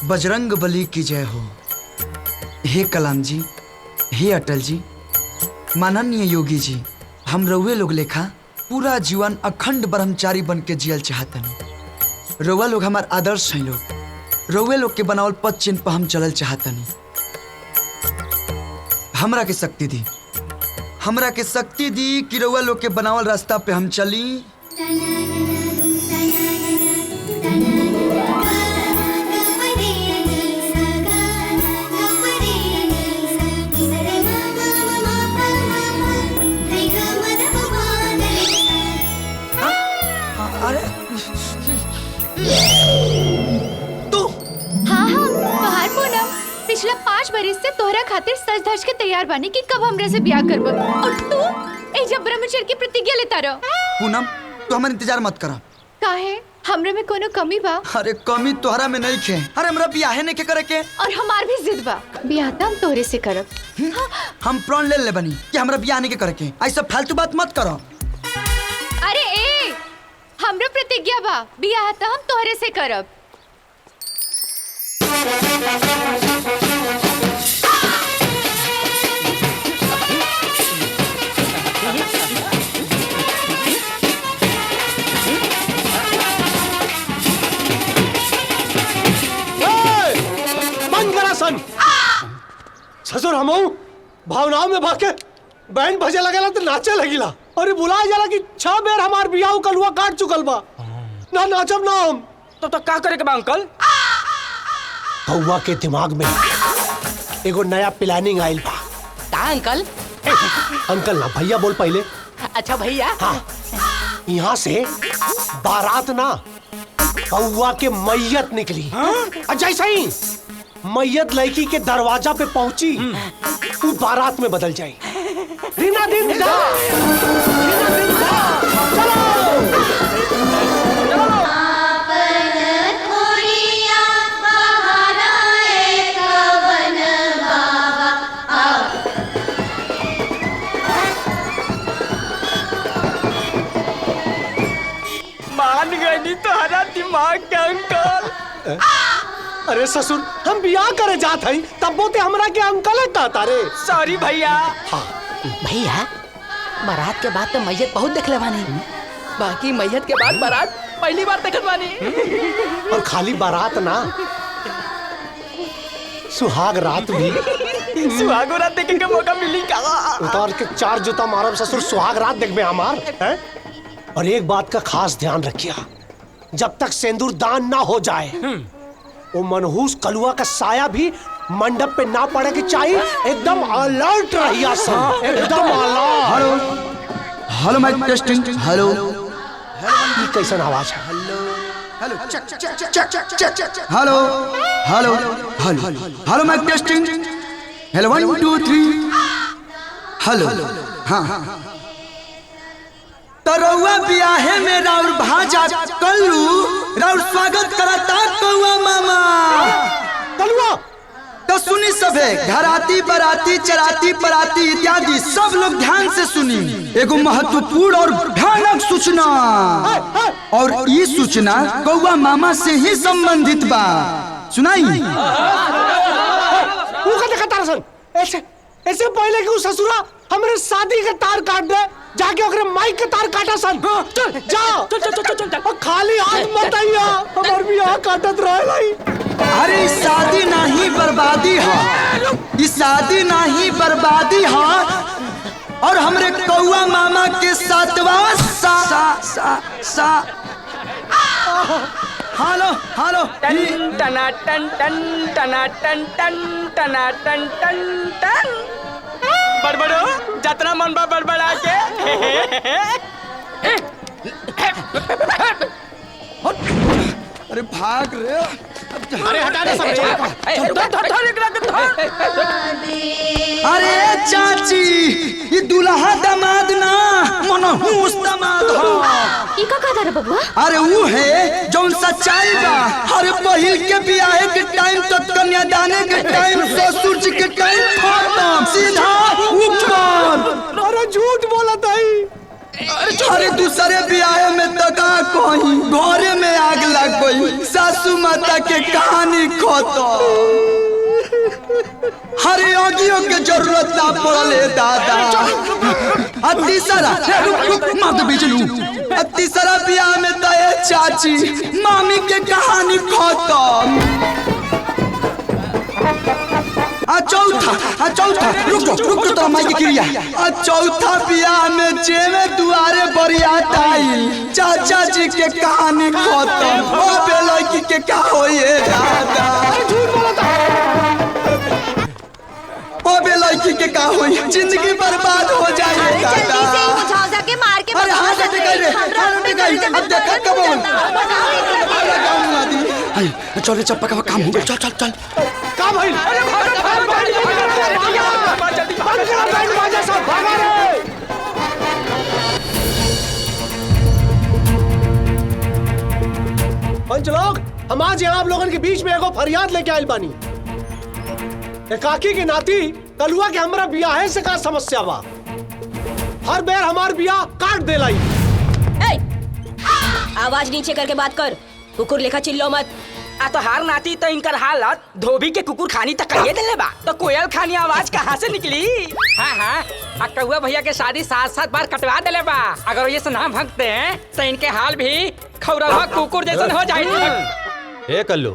बजरंग बली की जय हो। हे कलाम जी, हे अटल जी, माननीय योगी जी, हम रउए लोग लेखा पूरा जीवन अखंड ब्रह्मचारी बन के जियल चाहतनी। रउआ लोग हमार आदर्श हैं लोग। रउए लोग के बनावल पद चिन्ह पर हम चलल चाहतनी। हमरा के शक्ति दी, हमरा के शक्ति दी कि रउआ लोग के बनावल रास्ता पे हम चली। पिछला 5 बरिस से तोहरा खातिर सज धज के तैयार बानी कि कब हमरे से ब्याह करब और तू ए जब ब्रह्मचर्य की प्रतिज्ञा लेता रह। पूनम, तू हमार इंतजार मत करा। काहे? हमरे में कोनो कमी बा? अरे कमी तोहरा में नहीं खे। अरे हमरा ब्याह नहीं के करे के। और हमार भी जिद बा, ब्याह त हम तोहरे से करब। हम प्रण ले ले बनी कि हमरा ब्याह नहीं के करे के। ऐसा फालतू बात मत करो। अरे ए, हमरा प्रतिज्ञा बा, ब्याह त हम तोहरे से करब। ससुर हम भावनाओं में भाग के बैंड बजे लगेला तो नाचे लगिला। अरे बुलाए जाला कि 6 बेर हमार बियाह कलुआ काट चुकल बा। ना नाचब ना हम। तो का करे के बा अंकल? कौवा के दिमाग में एगो नया प्लानिंग आइल बा। का अंकल? अंकल ना भैया बोल पहले। अच्छा भैया। हाँ, यहाँ से बारात ना कौवा के मैयत निकली। जैसे ही मैयत लड़की के दरवाजा पे पहुंची वो बारात में बदल जाए। रीना दिन दा, रीना दिन दा, मान गई तुम्हारा दिमाग के अंकल। अरे ससुर, हम बियाह करे जात हई तब बोते हमरा के अंकल कहता रे। सॉरी भैया। हाँ भैया, बारात के बाद तो मैयत बहुत देखले बानी, बाकी मैयत के बाद बारात पहली बार देखत बानी। और खाली बारात ना, सुहाग रात भी। सुहाग रात देखे के मौका मिली का? उतार के 4 जूता मारब ससुर, सुहाग रात देखबे हमार है? और एक बात का खास ध्यान रखिया, जब तक सिंदूर दान ना हो जाए वो मनहूस कलुआ का साया भी मंडप पे ना पड़े के चाहिए। एकदम अलर्ट रहिया सब, एकदम alert. Hello hello mic testing. Hello, ये कैसन आवाज है? Hello check check check check check. Hello hello hello hello mic testing. Hello 1 2 3। Hello, हाँ। तो रउआ बियाहे में राउर भाजा कल्लू राउर स्वागत करता कौआ मामा। कलुआ तो सुनी सभे, घराती बराती चराती पराती इत्यादि सब लोग ध्यान से सुनी। एगो महत्वपूर्ण और भयानक सूचना, और ये सूचना कौआ मामा से ही संबंधित बा। सुनाई। वो का देखा तारसन, ऐसे पहले कि ससुरा हमरे शादी के तार काट दे, जाके ओकरे माइक के तार काटा सन। चल जा, चल। खाली हाथ मत आइया, हमर बियाह काटत रहलाई। अरे शादी नहीं बर्बादी है, इस शादी नहीं बर्बादी है। और हमरे कौआ मामा के 7वां हेलो हेलो टन टना टन टन टना टन टन टना टन टन टन। बड़बड़ो जतना मन बा बड़बड़ा के। अरे भाग रे। अरे हटा दे सब। अरे चाची, ये दुल्हा दामाद ना मनहूस दामाद हो। ई का कहता रे बबुआ? अरे वो है जौन सच्चाई बा। अरे पहिल के बियाहे के टाइम तो कन्यादाने के टाइम ससुर जी के टाइम खत्म, सीधा ऊपर। अरे झूठ बोला ताई। अरे दूसरे बियाहे में तो का कहीं घरे में आग लग गई, सासू माता के कहानी खतो हरे आगियों के जरूरत ना पड़ले दादा अति सारा रुक मार दे बिजलू अति सारा बियाह में तो ये चाची मामी के कहानी खत्म चौथा रुक तो माई की क्रिया चौथा बियाह में जेवे दुआरे बरियात आइल चाचा जी के कहानी खत्म ओ बेलकी के का होए दादा ओ बेलकी के का होई जिंदगी बर्बाद हो जाए दादा के मार के अरे हां से निकल रे अब देखा कब चल चप्पा का काम हो गया चल का भाई पंच लोग हम आज यहाँ आप लोगों के बीच में एगो फरियाद लेके आयल बानी काकी की नाती कलुआ के हमरा बियाह से का समस्या बा हर बेर हमार बियाह काट दे लाई आवाज नीचे करके बात कर कुकुर लेखा चिल्लो मत आ तो हार नाती तो इनकर हालत धोबी के कुकुर खानी तक कहिए दिले बा तो कोयल खानी आवाज कहाँ से निकली। हाँ आ कौआ भैया के शादी 7 बार कटवा दिले बा अगर ये से ना भगते हैं तो इनके हाल भी खौरवा कुकुर जैसन हो जाए। ए कल्लू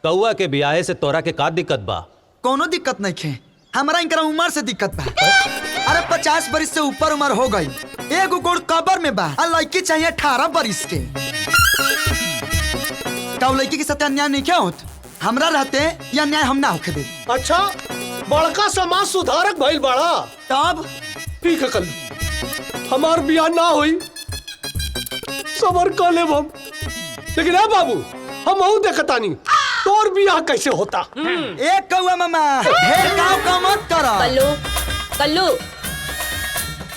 कौआ के बियाहे से तोरा के का दिक्कत बा? कोनो दिक्कत नहीं खे हमारा इनकरा उम्र से दिक्कत बा अरे 50 बरिस से ऊपर उम्र हो गई एगो गोड़ कबर में बा और लड़की चाहिए 18 बरिस के तो लड़की के साथ अन्याय नहीं क्या होत हमरा रहते या अन्याय हम ना होके दे। अच्छा बड़का समाज सुधारक भइल बड़ा तब ठीक है कल हमार बियाह ना हुई सबर कर लेब हम लेकिन है बाबू हम वहू देखतानी तोर बियाह कैसे होता। एक कौआ मामा ढेर गाँव का मत करा कल्लू कल्लू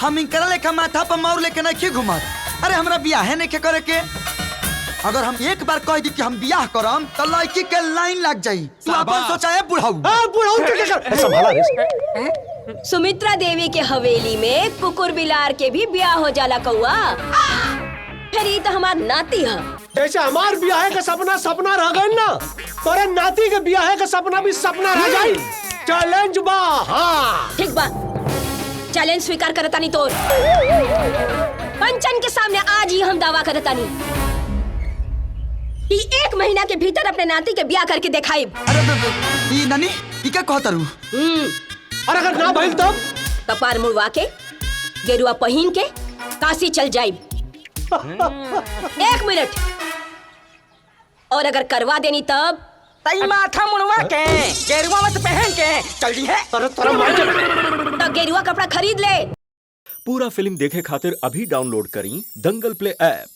हम इनकरा लेखा माथा पर मार लेके नहीं घुमत अरे हमरा बियाह नहीं के करे के अगर हम एक बार कह दी कि हम बियाह करम तो लड़की के लाइन लग जाई तू अपन सोचा है बुढ़ाऊ बुढ़ाऊ के कर संभाला रे सुमित्रा देवी के हवेली में कुकुर बिलार के भी ब्याह हो जाला कौआ फिर ये तो हमार नाती है जैसे हमार बियाह का सपना रह गए ना तोरे नाती के बियाह का सपना भी सपना रह जाई चैलेंज बा। हाँ ठीक बा चैलेंज स्वीकार करतानी तोर पंचन के सामने आज ही हम दावा करतानी कि 1 महीना के भीतर अपने नाती के ब्याह करके दिखाई। अरे ई नानी ई क्या कहता रू और अगर ना भइल तब कपार मुड़वा के गेरुआ पहिन के काशी चल जाइब 1 मिनट और अगर करवा देनी तब तई माथा मुड़वा के गेरुआ मत पहन के चल दी है अरे तोरा मार तो गेरुआ कपड़ा खरीद ले। पूरा फिल्म देखे खातिर अभी डाउनलोड करी दंगल प्ले ऐप।